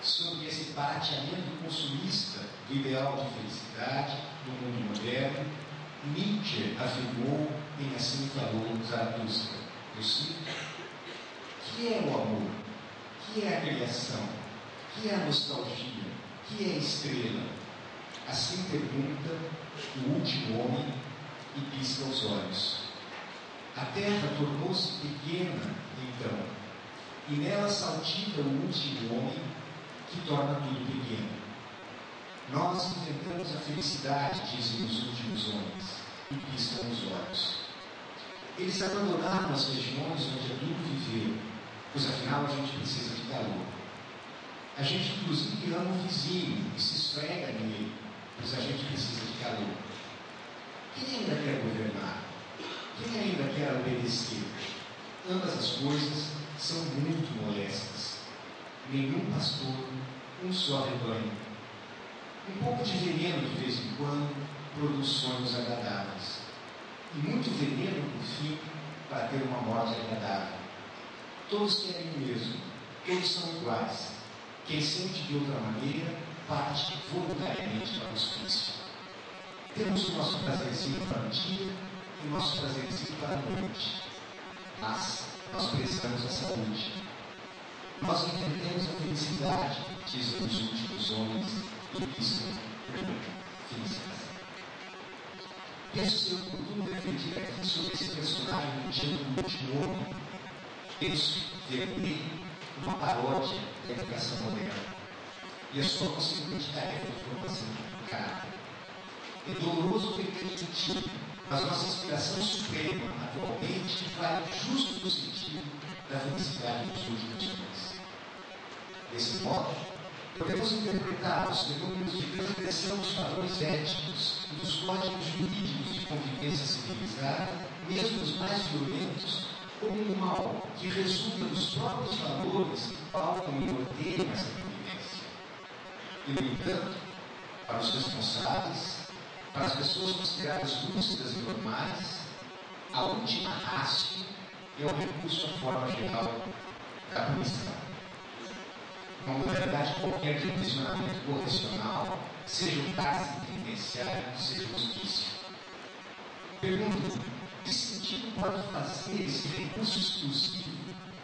sobre esse barateamento consumista do ideal de felicidade no mundo moderno, Nietzsche afirmou, em Assim Falou Zaratustra, eu cito: que é o amor? Que é a criação? Que é a nostalgia? Que é a estrela? Assim pergunta o último homem e pisca os olhos. A terra tornou-se pequena, então, e nela saltita o último homem que torna tudo pequeno. Nós inventamos a felicidade, dizem os últimos homens, e piscam os olhos. Eles abandonaram as regiões onde adulto viveu, pois afinal a gente precisa de calor. A gente inclusive ama o vizinho e se esfrega nele, pois a gente precisa de calor. Quem ainda quer governar? Quem ainda quer obedecer? Ambas as coisas são muito molestas. Nenhum pastor, um só rebanho. Um pouco de veneno de vez em quando produz sonhos agradáveis. E muito veneno, por fim, para ter uma morte agradável. Todos querem o mesmo, todos são iguais. Quem sente de outra maneira, parte voluntariamente para o hospício. Temos o nosso prazerzinho para o dia e o nosso prazerzinho para a noite. Mas nós precisamos da saúde. Nós entendemos a felicidade, dizem os últimos homens, e piscam felicidade. Penso ser oportuno refletir aqui sobre esse personagem Nietzscheano do último homem. Penso ver nele uma paródia da educação moderna e a sua consequente tarefa de formação de caráter. É doloroso ter que admitir, mas nossa inspiração suprema atualmente vai justo no sentido da felicidade dos últimos dias. Desse modo, podemos interpretar os fenômenos de transgressão dos padrões éticos e dos códigos jurídicos de convivência civilizada, mesmo os mais violentos, como um mal que resulta dos próprios valores que pautam e ordenam essa convivência. E, no entanto, para os responsáveis, para as pessoas consideradas lúcidas e normais, a última rácio é o recurso à forma geral da punição. Uma modalidade qualquer de aprisionamento correcional, seja o cárcere penitenciário, seja o hospício. Pergunto: que sentido pode fazer esse recurso exclusivo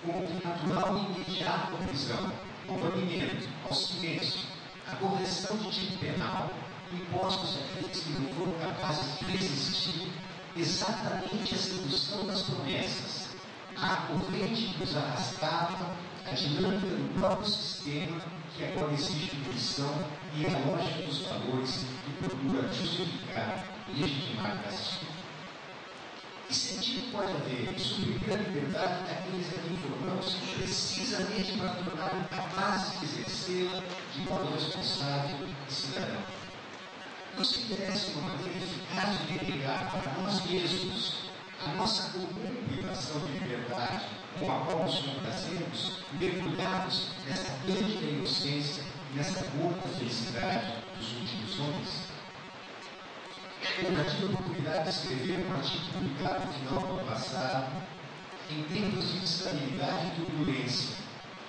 como o natural e imediato à prisão, ao banimento, ao silêncio, à correção de tipo penal, impostos àqueles que não foram capazes de resistir exatamente à sedução das promessas, à corrente que os arrastava, a dinâmica do próprio sistema que agora exige punição e a lógica dos valores que procura justificar e legitimar essa. Que sentido pode haver em suprimir a liberdade daqueles a quem informamos precisamente para tornar capazes de exercê-la de modo responsável e cidadão? Nos interessa uma maneira eficaz de delegar para nós mesmos a nossa comum privação de liberdade, com a qual nos complacemos, mergulhados nessa cândida inocência e nessa gorda felicidade dos últimos homens? Eu já tive a oportunidade de escrever um artigo publicado no final do ano passado, em tempos de instabilidade e turbulência,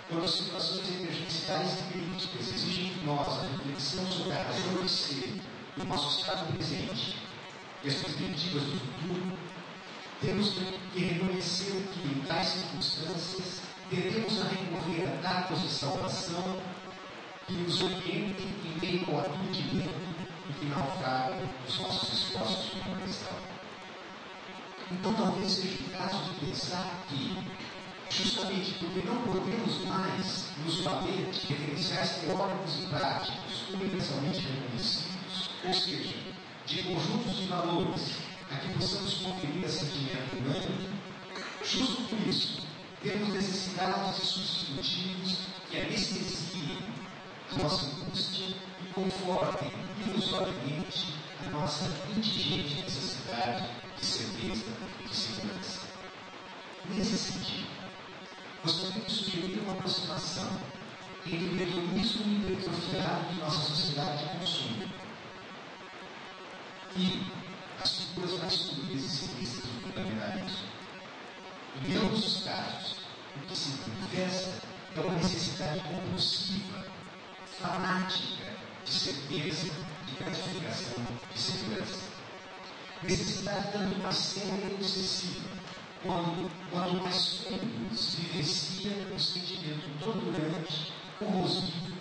quando as situações emergenciais e críticas exigem de nós a reflexão sobre a razão de ser do nosso estado presente e as perspectivas do futuro. Temos que reconhecer que, em tais circunstâncias, teremos a recorrer a dados de salvação que nos orientem em meio ao aturdimento e que naufragam os nossos esforços de compreensão. Então, talvez seja o caso de pensar que, justamente porque não podemos mais nos valer de referenciais teóricos e práticos universalmente reconhecidos, ou seja, de conjuntos de valores a que possamos conferir a sentimento humano, justo por isso, temos necessidades de substitutivos que anestesiem a nossa angústia e confortem ilusoriamente a nossa indigente necessidade de certeza e de segurança. Nesse sentido, gostaria de sugerir uma aproximação entre o hedonismo hipertrofiado de nossa sociedade de consumo e as figuras mais puras e simplistas do fundamentalismo. Em ambos os casos, o que se manifesta é uma necessidade compulsiva fanática de certeza, de gratificação, de segurança. Necessidade tanto mais séria e obsessiva, quando mais fundo se vivencia um sentimento torturante, corrosivo,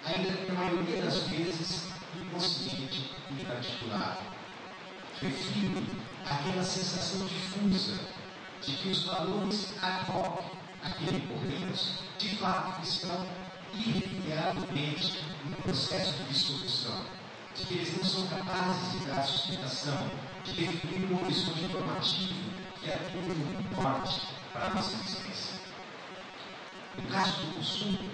ainda que na maioria das vezes inconsciente e inarticulado. Refiro àquela sensação difusa de que os valores a que recorremos, de fato, estão irrefreavelmente no processo de dissolução, de que eles não são capazes de dar sustentação, de definir um horizonte normativo que atua como norte para a nossa existência. No caso do consumo,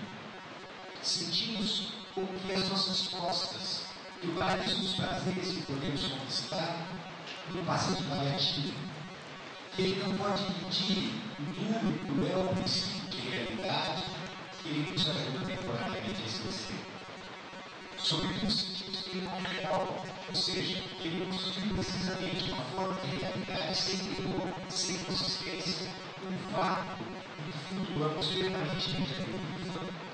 sentimos como que as nossas costas, que o paraíso dos prazeres que podemos conquistar, no passe paliativo, que ele não pode medir o duro e cruel princípio de realidade que ele nos ajuda temporariamente a esquecer. Sobretudo sentimos que ele não é real, ou seja, que ele construiu precisamente uma forma de realidade sem temor, sem consistência, um vácuo em que flutuamos permanentemente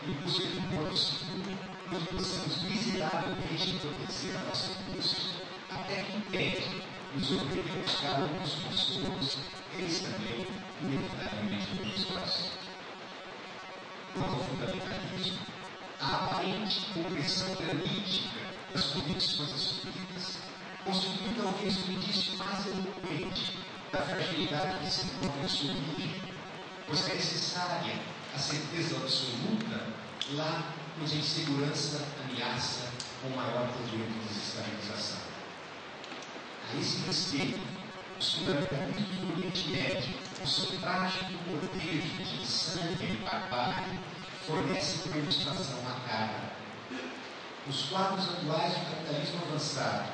em busca de um modo seguro, onde possamos miseravelmente entorpecer a nossa angústia, até que impede nos obriga a buscar alguns consumos, eles também, inevitavelmente, nos coração. Como fundamentalismo, a aparente compreensão granítica das convicções assumidas constitui talvez o indício mais eloquente da fragilidade que se encontra em sua origem, pois é necessária a certeza absoluta lá onde a insegurança ameaça com maior poder de desestabilização. A esse respeito, os fundamentalistas do Oriente Médio, com seu trágico cortejo de sangue e barbárie, fornecem uma ilustração macabra. Os quadros atuais do capitalismo avançado,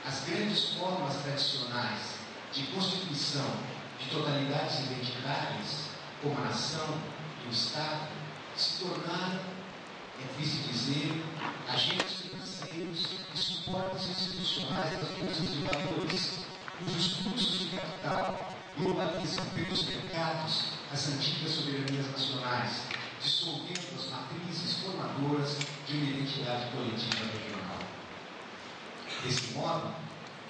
as grandes formas tradicionais de constituição de totalidades identitárias, como a nação e o Estado, se tornaram, é triste dizer, agentes financeiros e suportes institucionais das bolsas de valores, cujos fluxos de capital globalizam pelos mercados as antigas soberanias nacionais, dissolvendo as matrizes formadoras de uma identidade coletiva regional. Desse modo,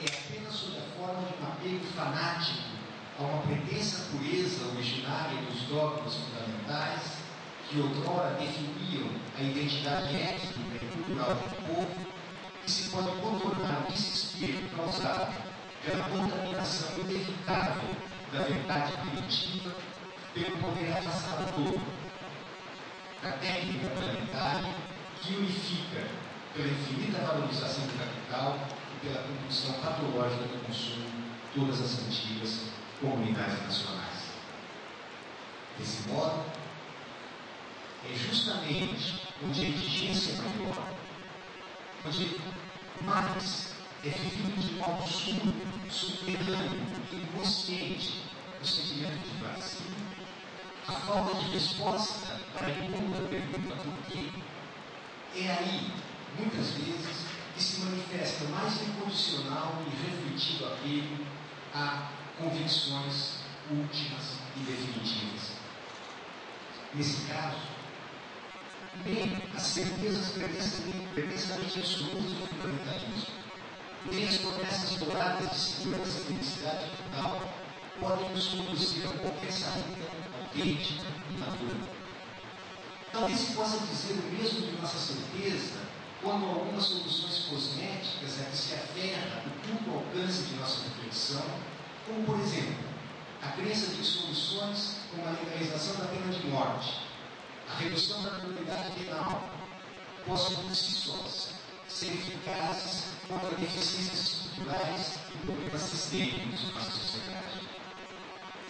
é apenas sob a forma de um apego fanático a uma pretensa pureza originária dos dogmas fundamentais que outrora definiam a identidade étnica e cultural do povo, que se pode contornar o desespero causado pela contaminação inevitável da verdade primitiva pelo poder afastador, a técnica planetária que unifica pela infinita valorização do capital e pela compulsão patológica do consumo todas as antigas comunidades nacionais. Desse modo, é justamente onde a exigência é maior, onde mais é vivido de modo surdo, subterrâneo e inconsciente o sentimento de vazio, a falta de resposta para a incômoda pergunta por quê. É aí, muitas vezes, que se manifesta o mais incondicional e refletido apego a convicções últimas e definitivas. Nesse caso, nem as certezas pretensamente absolutas do fundamentalismo, nem as promessas douradas de segurança e felicidade total podem nos conduzir a qualquer saída autêntica e madura. Talvez se possa dizer o mesmo de nossa certeza quando algumas soluções cosméticas a que se aferra o curto alcance de nossa reflexão, como, por exemplo, a crença de que soluções como a legalização da pena de morte, a redução da crueldade penal, possam por si sós ser eficazes contra deficiências estruturais e problemas sistêmicos de nossa sociedade.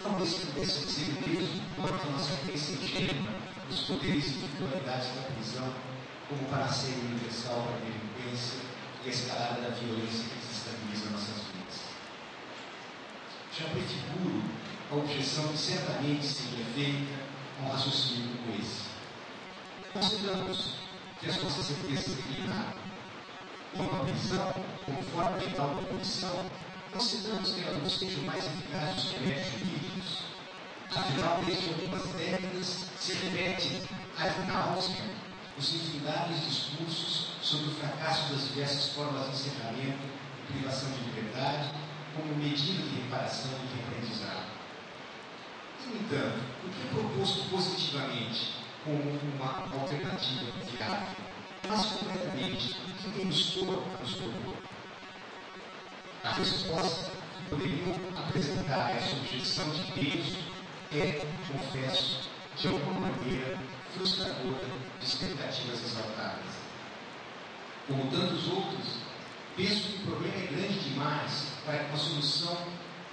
Talvez pudesse ser mesmo quanto a nossa crença ingênua nos poderes e individualidades da prisão como paraceio universal para a delinquência e a escalada da violência que desestabiliza nossas vidas. Já prefiguro a objeção que certamente seria feita a um raciocínio como esse. Consideramos que as nossas certezas declinaram, como a prisão, como forma de tal condição, consideramos que elas não sejam mais eficazes que remédios jurídicos. Afinal, desde algumas décadas se repete a Áustria, os infindáveis discursos sobre o fracasso das diversas formas de encerramento e privação de liberdade como medida de reparação e de aprendizado. No entanto, o que é proposto positivamente como uma alternativa viável, mas concretamente, quem nos tornou? A resposta que poderiam apresentar a essa objeção de Deus é, confesso, de alguma maneira frustradora de expectativas exaltadas. Como tantos outros, penso que o problema é grande demais para que uma solução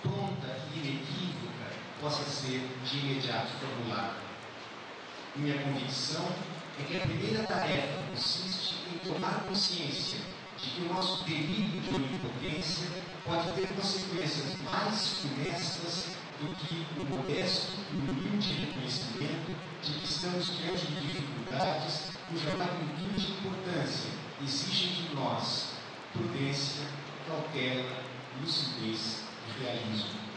pronta e inequívoca possa ser de imediato formulada. Minha convicção é que a primeira tarefa consiste em tomar consciência de que o nosso delírio de onipotência pode ter consequências mais funestas do que o modesto e humilde reconhecimento de que estamos diante de dificuldades cuja magnitude e importância exigem de nós prudência, cautela, lucidez e realismo.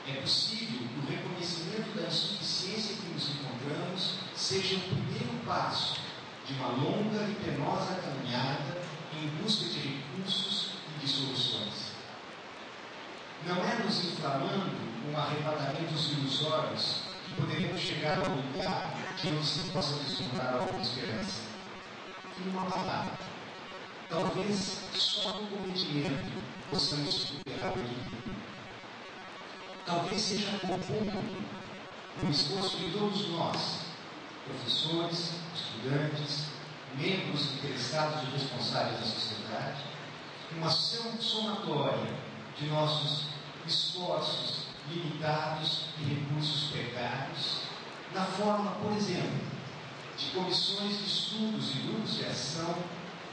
É possível que o reconhecimento da insuficiência que nos encontramos seja o primeiro passo de uma longa e penosa caminhada em busca de recursos e de soluções. Não é nos inflamando com arrebatamentos ilusórios que poderemos chegar ao lugar de onde se possa vislumbrar alguma esperança. Em uma palavra, talvez só no cometimento possamos superar o inimigo. Talvez seja comum um esforço de todos nós, professores, estudantes, membros interessados e responsáveis da sociedade, uma somatória de nossos esforços limitados e recursos precários, na forma, por exemplo, de comissões de estudos e grupos de ação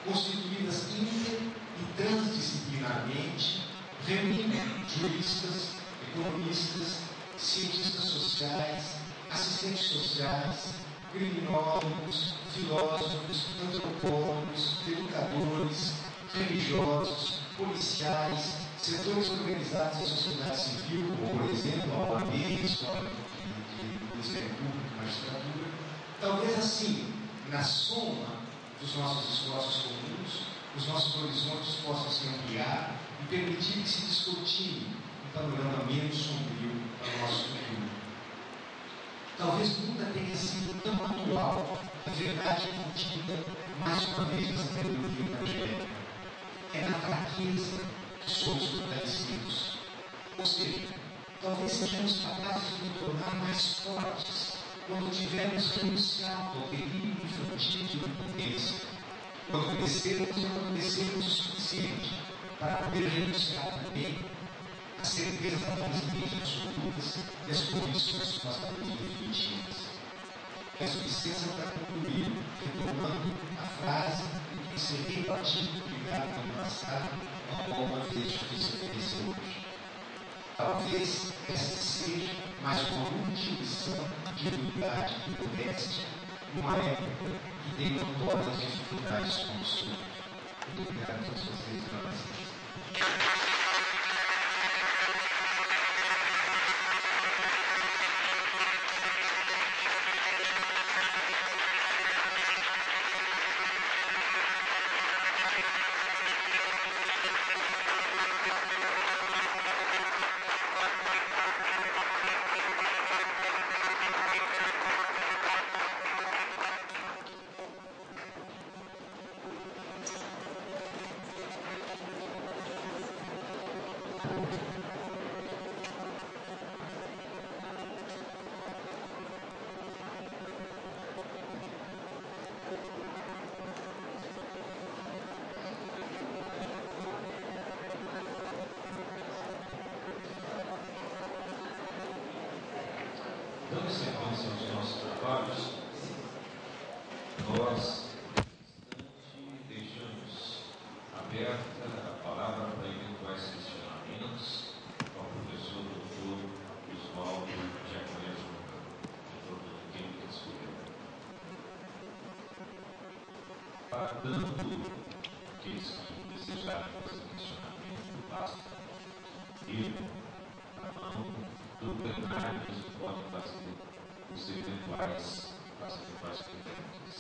constituídas inter e transdisciplinarmente, reunindo juristas, economistas, cientistas sociais, assistentes sociais, criminólogos, filósofos, antropólogos, educadores, religiosos, policiais, setores organizados da sociedade civil, como por exemplo a OAB, Escola de Ministério Público e Magistratura. Talvez assim, na soma dos nossos esforços comuns, os nossos horizontes possam se ampliar e permitir que se descortine um panorama menos sombrio para o nosso futuro. Talvez nunca tenha sido tão atual a verdade contida mais uma vez na sabedoria evangélica. É na fraqueza que somos fortalecidos. Ou seja, talvez sejamos capazes de nos tornar mais fortes quando tivermos renunciado ao delírio infantil de impotência, quando crescermos e amadurecermos o suficiente para poder renunciar também a certeza das leis absolutas e as condições supostamente definitivas. Peço licença para concluir, retomando a frase que encerrei o artigo publicado no ano passado, ao qual uma vez já fiz referência hoje. Talvez esta seja mais uma última lição de humildade e modéstia numa época que tem notórias dificuldades como o sul. Muito obrigado a todos vocês pela paciência. Dando sequência aos nossos trabalhos, nós deixamos aberta a palavra para eventuais questionamentos ao professor doutor Oswaldo Giacometti, doutor do Química de Superior. Dando aqueles que desejarem fazer questionamento, basta ir a mão do plenário, que podem fazer os eventuais perguntas.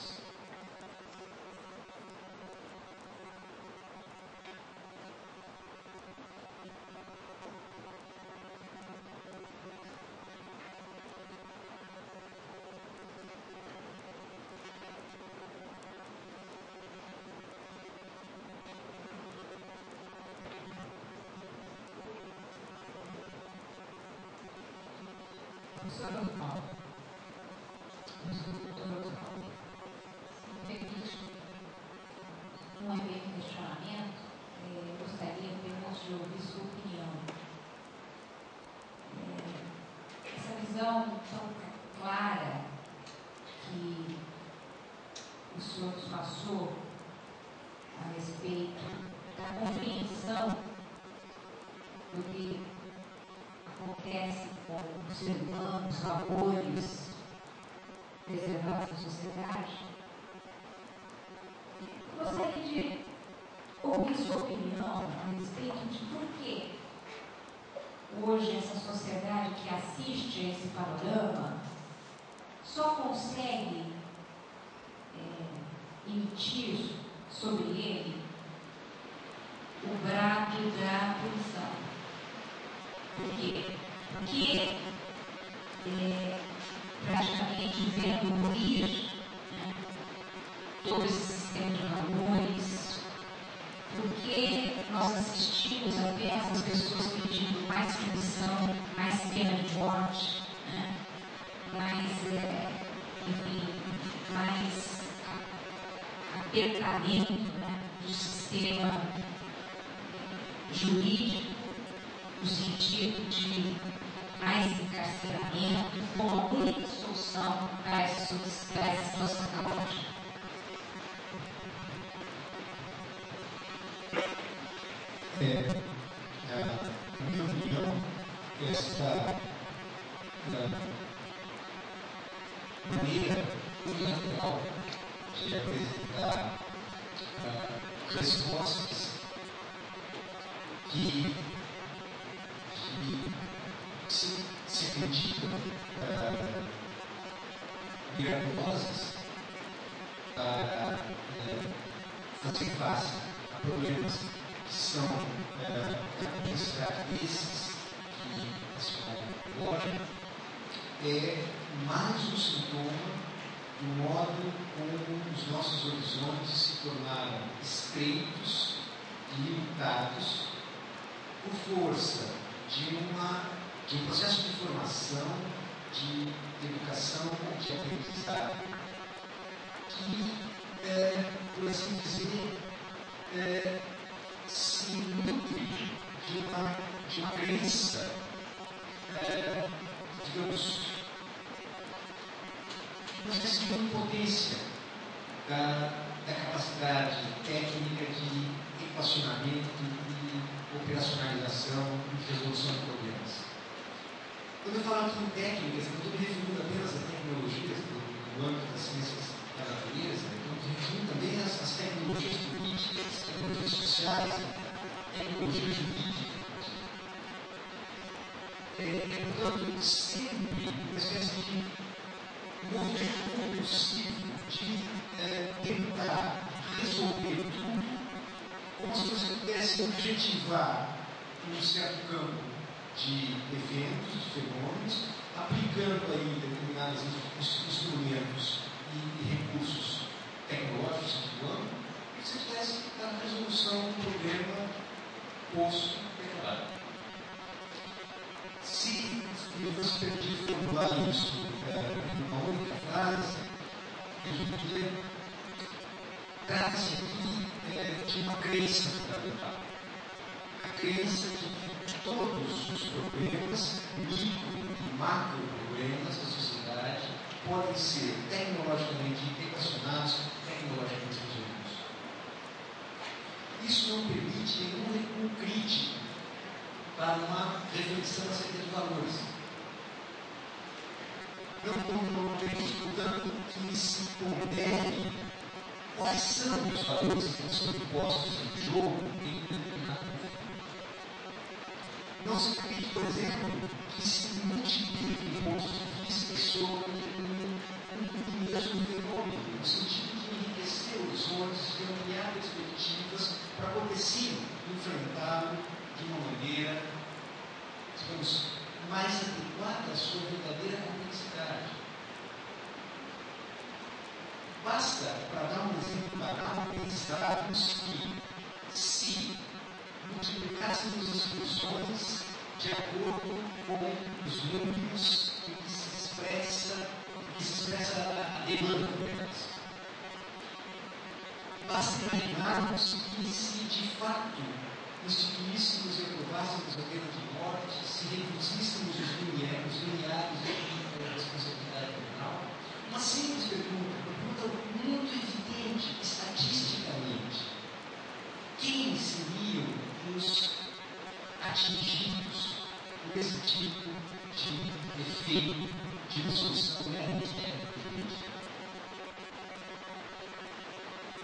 o senhor nos passou a respeito da compreensão do que acontece com os seres humanos, os valores preservados na sociedade. Eu gostaria de ouvir sua opinião a respeito de por que hoje essa sociedade que assiste a esse panorama só consegue emitir sobre ele o brado da punição. Por quê? Porque praticamente vendo morir todo esse sistema de valores, porque nós assistimos apenas as pessoas pedindo mais punição, mais pena de morte, mais apertamento do sistema jurídico, no sentido de mais encarceramento, como a única solução para essa situação caótica. Na minha opinião, essa maneira fundamental de apresentar respostas que se acreditam miraculosas para fazer face a problemas que são esses que a senhora coloca, é mais um sintoma do modo como os nossos horizontes se tornaram estreitos e limitados por força de um processo de formação, de educação, de aprendizagem, que, por assim dizer, se nutre de uma crença, digamos, uma espécie de impotência da capacidade técnica de equacionamento e operacionalização e resolução de problemas. Quando eu falo aqui em técnicas, eu estou me referindo apenas a tecnologias do âmbito das ciências da natureza, eu estou me referindo também às tecnologias políticas, às tecnologias sociais, tecnologias jurídicas. Portanto, sempre uma espécie de movimento possível de tentar resolver tudo como se você pudesse objetivar um certo campo de eventos, de fenômenos, aplicando aí determinados instrumentos e recursos tecnológicos de âmbito, e você tivesse a resolução do problema posto declarado. Se eu fosse permitir formular isso numa única frase, eu diria: trata-se aqui de uma crença fundamental. A crença de que todos os problemas, micro e macro problemas da sociedade, podem ser tecnologicamente equacionados, tecnologicamente resolvidos. Isso não permite nenhum recuo crítico para uma reflexão acerca de valores. Não permite, portanto, que se pondere quais são os valores que são impostos em jogo em determinado conflito. Não se permite, por exemplo, que se multipliquem pontos de vista sobre um mesmo fenômeno, no sentido de enriquecer horizontes, de ampliar perspectivas para poder sim enfrentá-lo de uma maneira, digamos, mais adequada à sua verdadeira complexidade. Basta, para dar um exemplo banal, pensarmos que se multiplicássemos as funções de acordo com os números em que se expressa a demanda delas. Basta imaginarmos que se de fato instituíssemos e aprovássemos a pena de morte, se reduzíssemos os limiares de responsabilidade penal, uma simples pergunta muito evidente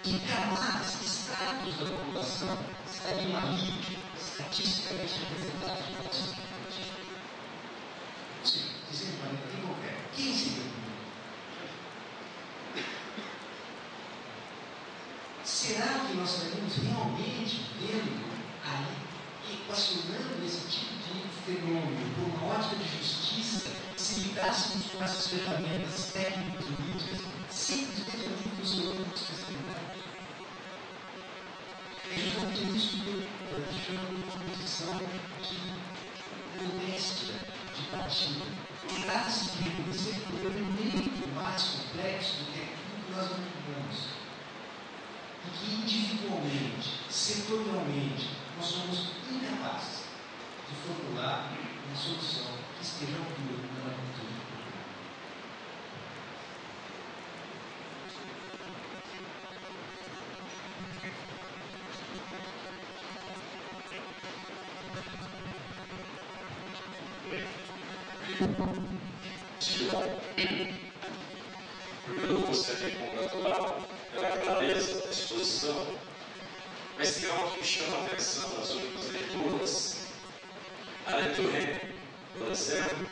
que camadas, estratos da população estariam ali estatisticamente representados no nosso aplicativo. Ou seja, dizendo de maneira bem concreta, quem seria o mundo? Será que nós estaremos realmente vendo aí, equacionando esse tipo de fenômeno por uma ótica de justiça, se lidássemos com essas ferramentas técnicas jurídicas simplesmente a funcionando especificamente? É justamente isso que eu chamo de posição de modéstia, de partida. Trata-se de reconhecer um problema muito mais complexo do que aquilo que nós imaginamos. E que individualmente, setorialmente, nós somos incapazes de formular uma solução que esteja à altura da magnitude do problema. Porque não consegue como natural pela clareza da exposição. Mas tem algo que me chama a atenção nas últimas leituras. A leitura, por exemplo,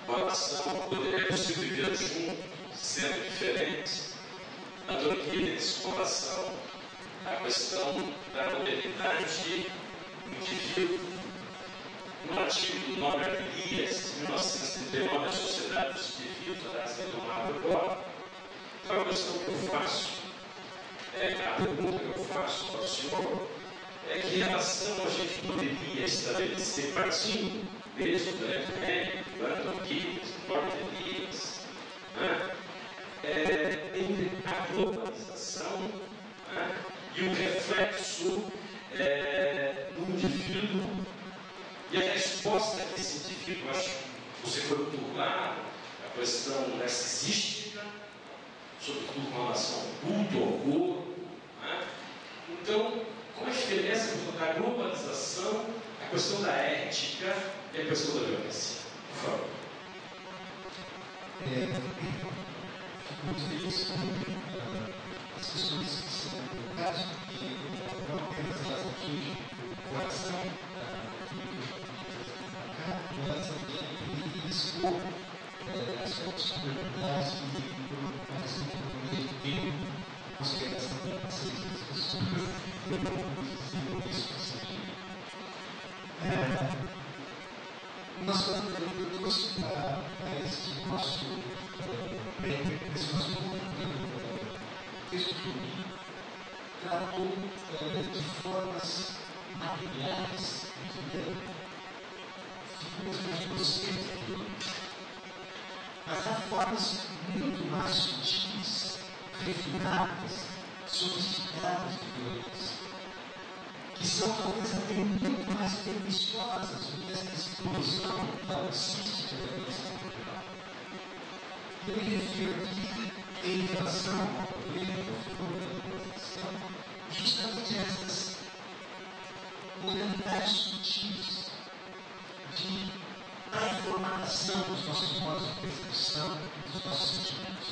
com relação ao poder possível viver junto, sendo diferentes, a Doriquines com relação à questão da modernidade do indivíduo. No artigo do Norbert Elias, em 1939, a Sociedade dos Indivíduos, trazendo uma agora. Então, a questão que eu faço, a pergunta que eu faço ao senhor, é que relação a gente poderia estabelecer, partindo mesmo do FMI, do Doriquines, do Norbert Elias, entre a globalização e o reflexo no indivíduo. E a resposta desse indivíduo, acho que você foi muito claro, a questão narcisística, sobretudo com relação ao culto, ao corpo. Então, qual a diferença da globalização, a questão da ética e a questão da violência? Por favor. Muito feliz com as questões que são colocadas, porque não apenas elas atingem o coração, elas atingem escopo, aspectos fundamentais que, por uma questão de tempo, consideração dessas pessoas, nós trouxe para esse nosso texto jurídico, tratou de formas materiais, figuras mais groseiras, mas há formas muito mais sutis, refinadas, sofisticadas de violência, que são talvez até muito mais perniciosas do que essa explosão falsística da violência cultural. Eu me refiro aqui em relação ao problema da globalização, justamente a essas modalidades sutis de transformação dos nossos modos de percepção e dos nossos sentimentos.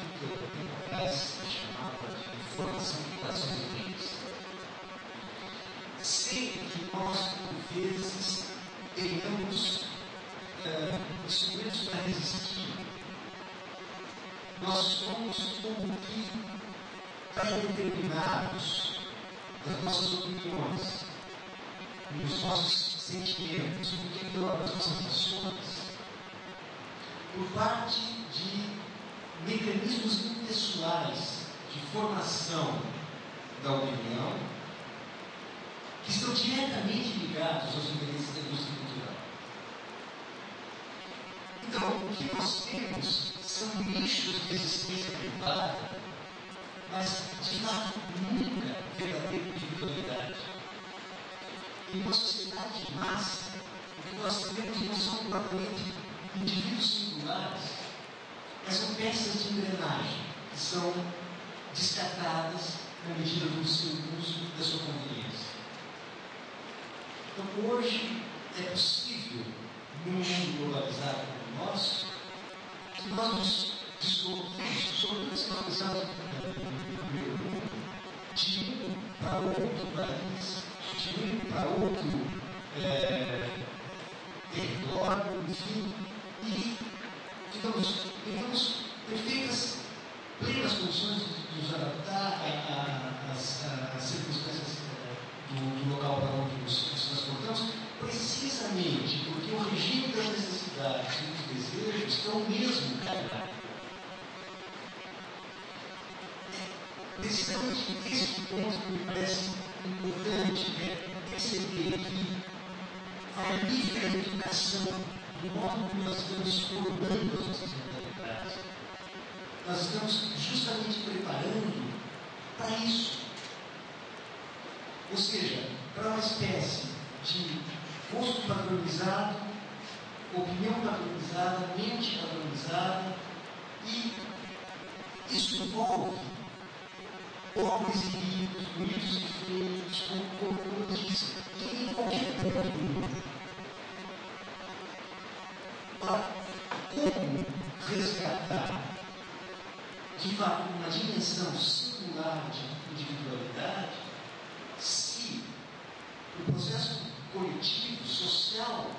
Aquilo que eu tempo atrás chamava de informação de relações inteiras. Sei que nós, por vezes, tenhamos instrumentos para resistir. Nós somos como que pré-determinados das nossas opiniões, dos nossos sentimentos, das nossas ações, por parte de mecanismos impessoais de formação da opinião, que estão diretamente ligados aos interesses da indústria cultural. Então, o que nós temos são nichos de resistência privada, mas de fato nunca verdadeira individualidade. Em uma sociedade de massa, o que nós temos não são propriamente indivíduos singulares, mas são peças de engrenagem que são descartadas na medida do seu uso e da sua conveniência. Então, hoje é possível, num mundo globalizado como o nosso, que nós nos desculpemos sobre essa questão para outro país, substituir para outro território, enfim, e digamos, perfeitas, plenas condições de nos adaptar às circunstâncias do local para onde nos transportamos, precisamente porque o regime das necessidades e dos desejos estão mesmo carregados. Precisamente esse ponto me parece importante perceber que a diferenciação do modo como nós estamos formando as nossas mentalidades, nós estamos justamente preparando para isso. Ou seja, para uma espécie de gosto padronizado, opinião padronizada, mente padronizada, e isso envolve pobres e ricos, bonitos e feios, como eu disse, em qualquer mundo. Como resgatar, de fato, uma dimensão singular de individualidade, se o processo coletivo, social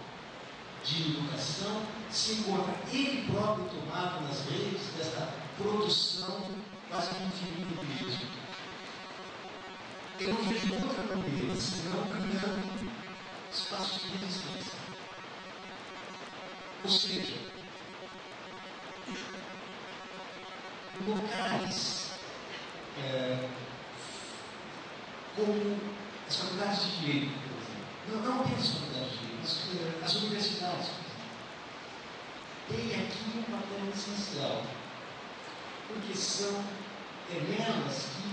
de educação se encontra ele próprio tomado nas redes dessa produção quase infinita de Jesus? Eu não vejo outra maneira senão criando espaços de resistência. Ou seja, locais como as faculdades de direito, por exemplo, não apenas as faculdades de direito, mas as universidades, por exemplo, têm aqui um papel essencial, porque são nelas que,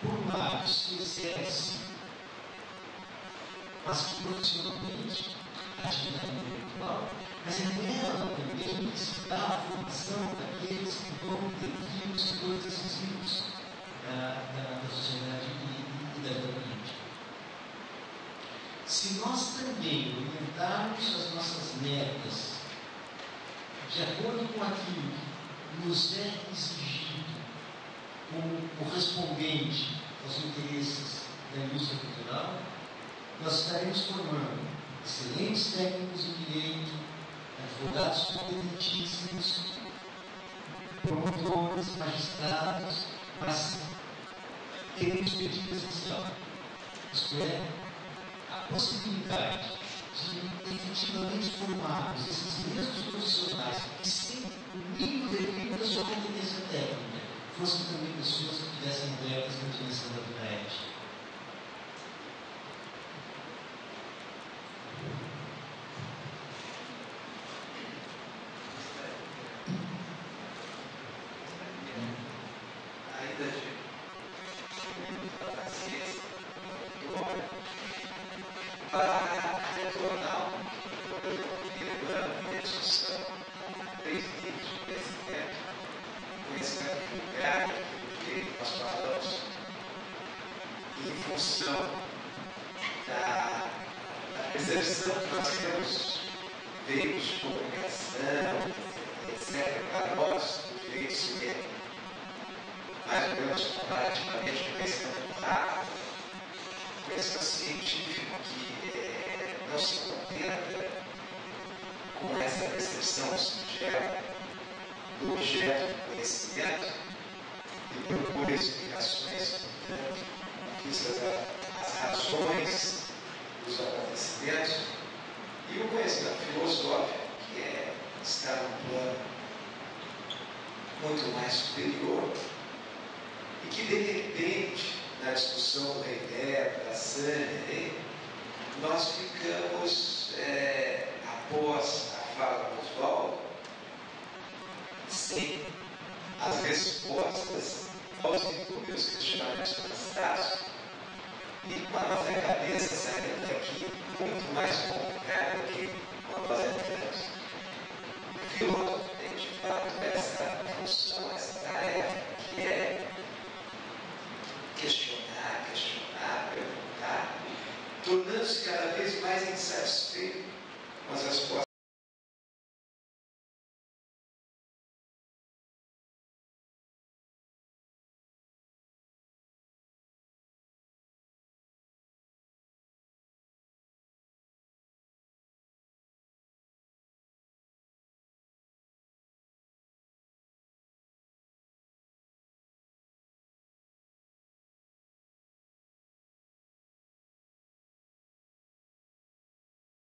por um lado, se exerce, mas que profissionalmente, a atividade intelectual, mas é nela também que se dá a formação daqueles que vão intervir nos setores decisivos da sociedade e da vida política. Se nós também orientarmos as nossas metas de acordo com aquilo que nos é exigido como correspondente aos interesses da indústria cultural, nós estaremos formando excelentes técnicos em direito, advogados competentíssimos, promotores, magistrados, mas teremos pedido essencial, isto é, a possibilidade de efetivamente formarmos esses mesmos profissionais que, sem o mínimo defeito da sua competência técnica, fossem também pessoas que tivessem abertas na dimensão da vida ética. Em função da percepção que nós temos, veículos de comunicação, etc., para nós, direitos que é mais ou menos praticamente conhecimento rápido, conhecimento científico que não se contenta com essa percepção singela do objeto do conhecimento e propor explicações as razões dos acontecimentos, e o conhecimento filosófico, que está num plano muito mais superior, e que de repente, na discussão do Heidegger, da Sânia, nós ficamos, após a fala do Oswaldo, sem as respostas aos inúmeros questionamentos passados, e com a nossa cabeça saindo daqui muito mais complicada do que quando nós entramos. O filósofo tem de fato